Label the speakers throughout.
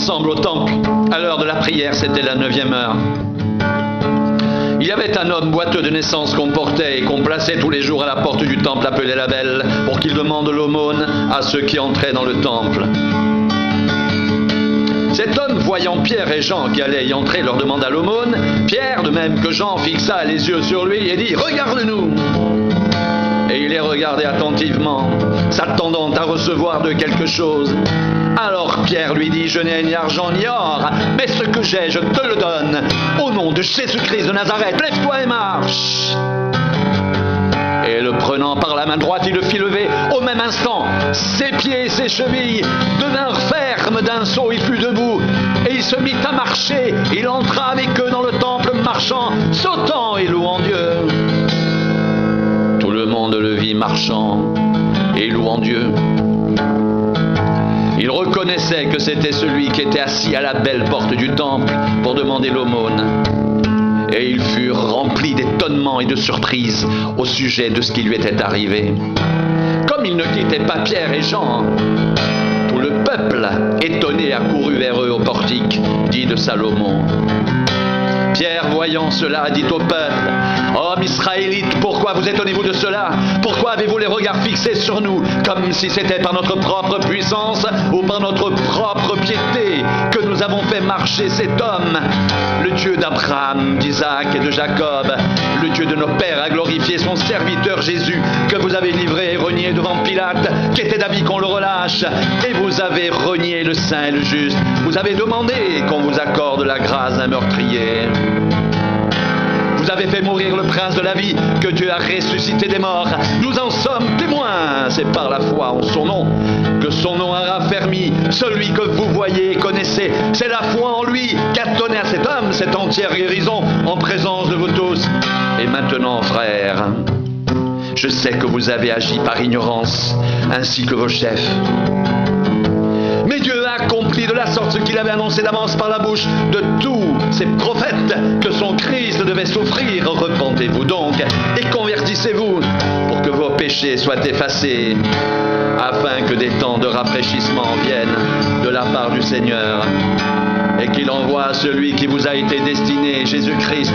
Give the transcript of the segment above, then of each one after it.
Speaker 1: ensemble au temple. À l'heure de la prière, c'était la 9e heure. Il y avait un homme boiteux de naissance qu'on portait et qu'on plaçait tous les jours à la porte du temple appelé la Belle pour qu'il demande l'aumône à ceux qui entraient dans le temple. Cet homme, voyant Pierre et Jean qui allaient y entrer, leur demanda l'aumône. Pierre, de même que Jean, fixa les yeux sur lui et dit « Regarde-nous !» Et il les regardait attentivement, s'attendant à recevoir de quelque chose. Alors Pierre lui dit « Je n'ai ni argent ni or, mais ce que j'ai, je te le donne. Au nom de Jésus-Christ de Nazareth, lève-toi et marche !» Et le prenant par la main droite, il le fit lever. Au même instant, ses pieds et ses chevilles devinrent fermes d'un saut. Il fut debout et il se mit à marcher. Il entra avec eux dans le temple marchant, sautant et louant Dieu. Tout le monde le vit marchant et louant Dieu. Il reconnaissait que c'était celui qui était assis à la belle porte du temple pour demander l'aumône. Et ils furent remplis d'étonnement et de surprise au sujet de ce qui lui était arrivé. Comme ils ne quittaient pas Pierre et Jean, tout le peuple, étonné, accourut vers eux au portique, dit de Salomon. Pierre, voyant cela, dit au peuple, « Hommes israélites, pourquoi vous étonnez-vous de cela? Pourquoi avez-vous les regards fixés sur nous, comme si c'était par notre propre puissance ou par notre propre piété que nous avons fait marcher cet homme? Le Dieu d'Abraham, d'Isaac et de Jacob, le Dieu de nos pères a glorifié son serviteur Jésus, que vous avez livré et renié devant Pilate, qui était d'avis qu'on le relâche, et vous avez renié le saint et le juste. Vous avez demandé qu'on vous accorde la grâce d'un meurtrier. Vous avez fait mourir le prince de la vie, que Dieu a ressuscité des morts. Nous en sommes témoins. C'est par la foi en son nom que son nom a raffermi celui que vous voyez et connaissez. C'est la foi en lui qui a donné à cet homme cette entière guérison en présence de vous tous. Et maintenant, frères, je sais que vous avez agi par ignorance, ainsi que vos chefs. Mais Dieu a accompli de la sorte ce qu'il avait annoncé d'avance par la bouche de tous ses prophètes, que son Christ devait souffrir. Repentez-vous donc et convertissez-vous pour que vos péchés soient effacés, afin que des temps de rafraîchissement viennent de la part du Seigneur, et qu'il envoie celui qui vous a été destiné, Jésus-Christ,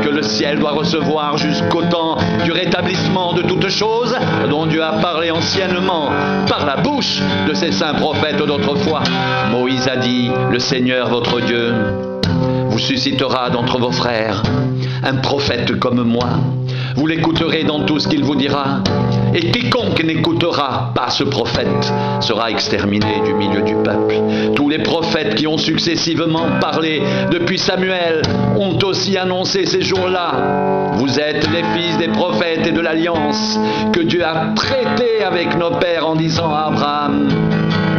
Speaker 1: que le ciel doit recevoir jusqu'au temps du rétablissement de toutes choses, dont Dieu a parlé anciennement par la bouche de ses saints prophètes d'autrefois. Moïse a dit, le Seigneur votre Dieu vous suscitera d'entre vos frères un prophète comme moi. Vous l'écouterez dans tout ce qu'il vous dira. Et quiconque n'écoutera pas ce prophète sera exterminé du milieu du peuple. Tous les prophètes qui ont successivement parlé depuis Samuel ont aussi annoncé ces jours-là. Vous êtes les fils des prophètes et de l'alliance que Dieu a traité avec nos pères en disant à Abraham,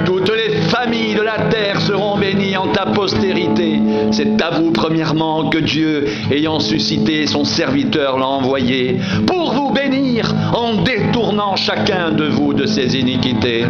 Speaker 1: toutes les familles de la terre seront bénies en ta postérité. C'est à vous premièrement que Dieu, ayant suscité son serviteur, l'a envoyé pour vous bénir en détournant chacun de vous de ses iniquités.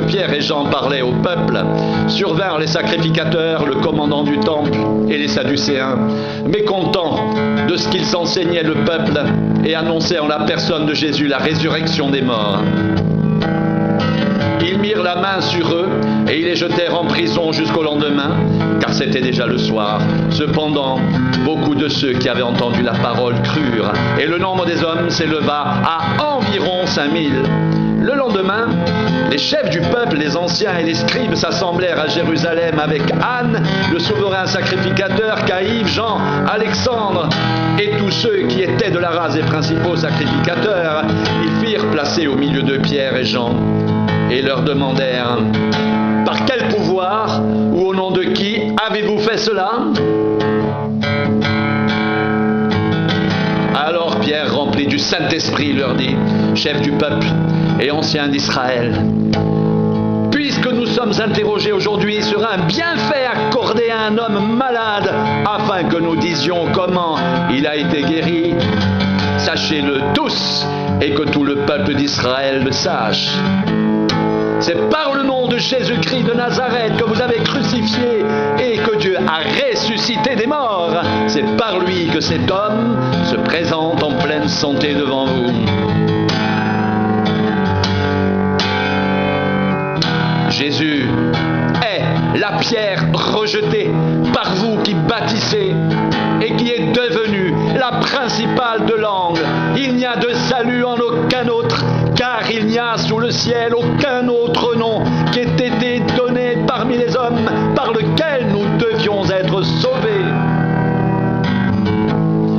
Speaker 1: Pierre et Jean parlaient au peuple, survinrent les sacrificateurs, le commandant du temple et les Sadducéens, mécontents de ce qu'ils enseignaient le peuple et annonçaient en la personne de Jésus la résurrection des morts. Ils mirent la main sur eux et ils les jetèrent en prison jusqu'au lendemain, car c'était déjà le soir. Cependant, beaucoup de ceux qui avaient entendu la parole crurent, et le nombre des hommes s'éleva à environ 5000. Le lendemain, les chefs du peuple, les anciens et les scribes s'assemblèrent à Jérusalem avec Anne, le souverain sacrificateur, Caïphe, Jean, Alexandre et tous ceux qui étaient de la race des principaux sacrificateurs. Ils firent placer au milieu de Pierre et Jean et leur demandèrent « Par quel pouvoir ou au nom de qui avez-vous fait cela ?» Alors Pierre, rempli du Saint-Esprit, leur dit, chef du peuple et ancien d'Israël, puisque nous sommes interrogés aujourd'hui sur un bienfait accordé à un homme malade, afin que nous disions comment il a été guéri, sachez-le tous et que tout le peuple d'Israël le sache. C'est par le nom de Jésus-Christ de Nazareth que vous avez crucifié et que Dieu a ressuscité ressuscité des morts. C'est par lui que cet homme se présente en pleine santé devant vous. Jésus est la pierre rejetée par vous qui bâtissez et qui est devenue la principale de l'angle. Il n'y a de salut en aucun autre, car il n'y a sous le ciel aucun autre nom qui ait été donné parmi les hommes par lequel nous devions être sauvés.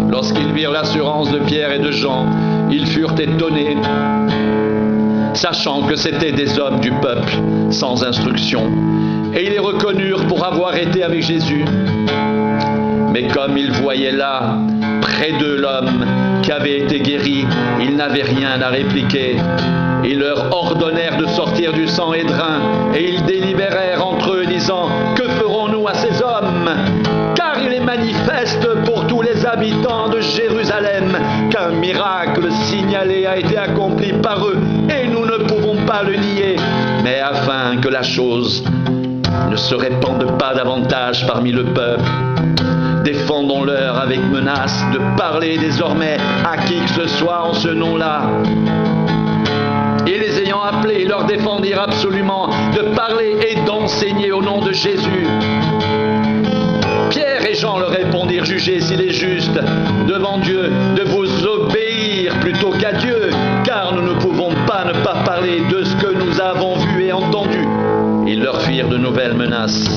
Speaker 1: Lorsqu'ils virent l'assurance de Pierre et de Jean, ils furent étonnés, sachant que c'étaient des hommes du peuple sans instruction, et ils les reconnurent pour avoir été avec Jésus. Mais comme ils voyaient là, près d'eux, l'homme qui avait été guéri, ils n'avaient rien à répliquer. Ils leur ordonnèrent de sortir du Sanhédrin, et ils délibérèrent entre eux, disant: que ferons-nous à ces hommes? Car il est manifeste pour tous les habitants de Jérusalem qu'un miracle signalé a été accompli par eux, et nous ne pouvons pas le nier. Mais afin que la chose ne se répande pas davantage parmi le peuple, défendons-leur avec menace de parler désormais à qui que ce soit en ce nom-là. Et les ayant appelés, ils leur défendirent absolument de parler et d'enseigner au nom de Jésus. Pierre et Jean leur répondirent: jugez s'il est juste devant Dieu de vous obéir plutôt qu'à Dieu, car nous ne pouvons pas ne pas parler de ce que nous avons vu et entendu. Ils leur firent de nouvelles menaces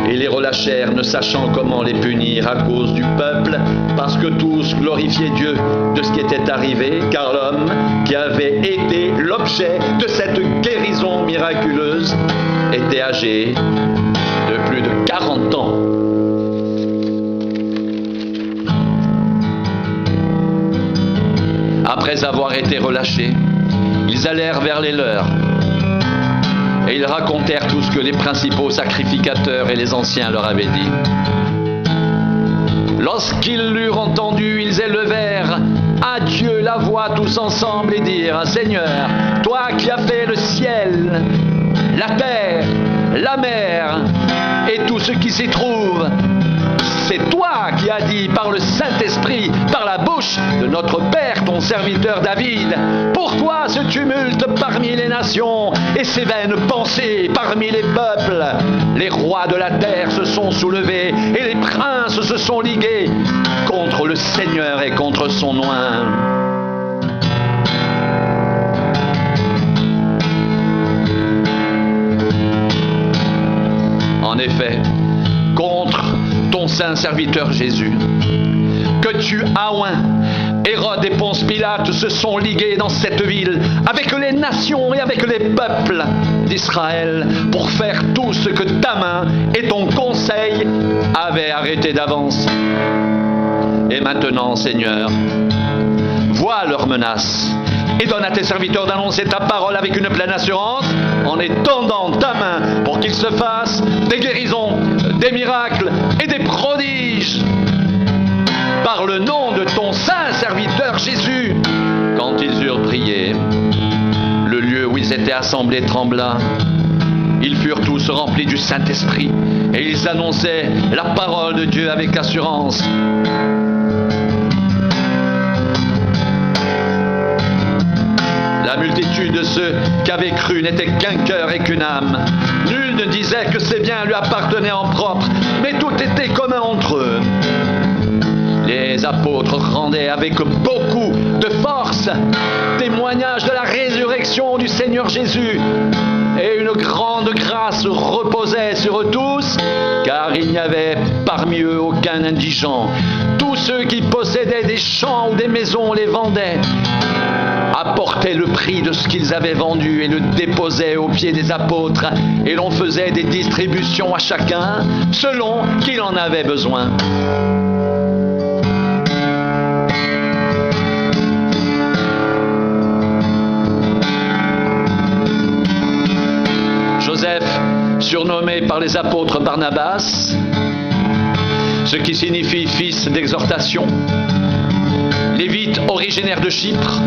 Speaker 1: et les relâchèrent, ne sachant comment les punir à cause du peuple, parce que tous glorifiaient Dieu de ce qui était arrivé, car l'homme qui avait été l'objet de cette guérison miraculeuse était âgé de plus de 40 ans. Après avoir été relâchés, ils allèrent vers les leurs, et ils racontèrent tout ce que les principaux sacrificateurs et les anciens leur avaient dit. Lorsqu'ils l'eurent entendu, ils élevèrent à Dieu la voix tous ensemble et dirent: Seigneur, toi qui as fait le ciel, la terre, la mer et tout ce qui s'y trouve, c'est toi qui as dit par le Saint-Esprit, par la bouche de notre Père, ton serviteur David: pourquoi ce tumulte parmi les nations et ces vaines pensées parmi les peuples? Les rois de la terre se sont soulevés et les princes se sont ligués contre le Seigneur et contre son oint. En effet, contre ton saint serviteur Jésus, que tu as oint, Hérode et Ponce Pilate se sont ligués dans cette ville avec les nations et avec les peuples d'Israël pour faire tout ce que ta main et ton conseil avaient arrêté d'avance. Et maintenant, Seigneur, vois leurs menaces et donne à tes serviteurs d'annoncer ta parole avec une pleine assurance en étendant ta main pour qu'il se fasse des guérisons, des miracles et des prodiges par le nom de ton saint serviteur Jésus. Quand ils eurent prié, le lieu où ils étaient assemblés trembla. Ils furent tous remplis du Saint-Esprit et ils annonçaient la parole de Dieu avec assurance. La multitude de ceux qui avaient cru n'était qu'un cœur et qu'une âme. Nul ne disait que ses biens lui appartenaient en propre, mais tout était commun entre eux. Les apôtres rendaient avec beaucoup de force témoignage de la résurrection du Seigneur Jésus, et une grande grâce reposait sur eux tous, car il n'y avait parmi eux aucun indigent. Tous ceux qui possédaient des champs ou des maisons les vendaient, apportaient le prix de ce qu'ils avaient vendu et le déposaient aux pieds des apôtres, et l'on faisait des distributions à chacun selon qu'il en avait besoin. Joseph, surnommé par les apôtres Barnabas, ce qui signifie fils d'exhortation, Lévite originaire de Chypre,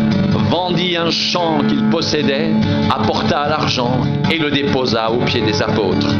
Speaker 1: vendit un champ qu'il possédait, apporta l'argent et le déposa aux pieds des apôtres.